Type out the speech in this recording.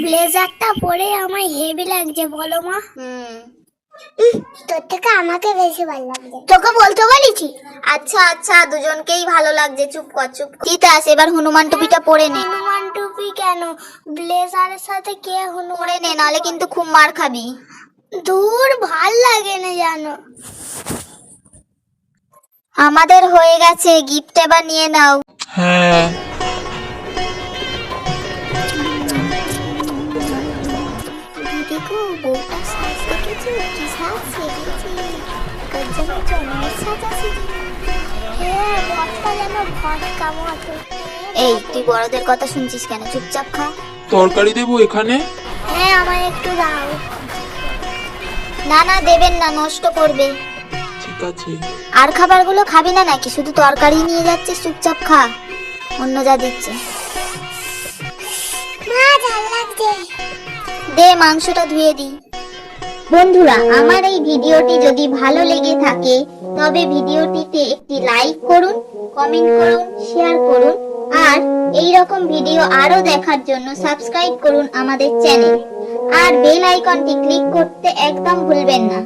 ব্লেজারটা পরে আমায় হেভি লাগছে বলো মা। তোর থেকে আমাকে বেশি ভালো লাগছে। তোকে বলতে বলেছি। আচ্ছা আচ্ছা, দুজনকেই ভালো লাগছে, চুপ কর চুপ। তিতাস, এবার হনুমান টুপিটা পরে নে। হনুমান টুপি কেন? ব্লেজারের সাথে কে হনুমান? পরে নে, নাহলে কিন্তু খুব মার খাবি। দূর, ভাল লাগে না জানো। আমাদের হয়ে গেছে, গিফট এবার নিয়ে নাও। হ্যাঁ, দেখো বউটা সাজ দেখেছো, কি সাজ সেজেছে। গজ্জামের জন্মের সাজ আছে। হ্যাঁ, ভটটা যেন ভটকা মতো। এই, তুই বড়দের কথা শুনছিস কেন? চুপচাপ খা। তরকারি দেবো এখানে? হ্যাঁ, আমায় একটু দাও। না না, দেবেন না, নষ্ট করবে। ঠিক আছে। আর খাবারগুলো খাবি না নাকি? শুধু তরকারি নিয়ে যাচ্ছিস, চুপচাপ খা, অন্য যা দিচ্ছে। মা, ঝাল লাগছে। দে, মাংসটা ধুয়ে দি। বন্ধুরা, আমার এই ভিডিওটি যদি ভালো লেগে থাকে তবে ভিডিওটিতে একটি লাইক করুন, কমেন্ট করুন, শেয়ার করুন, আর এই রকম ভিডিও আরো দেখার জন্য সাবস্ক্রাইব করুন আমাদের চ্যানেল, আর বেল আইকনটি ক্লিক করতে একদম ভুলবেন না।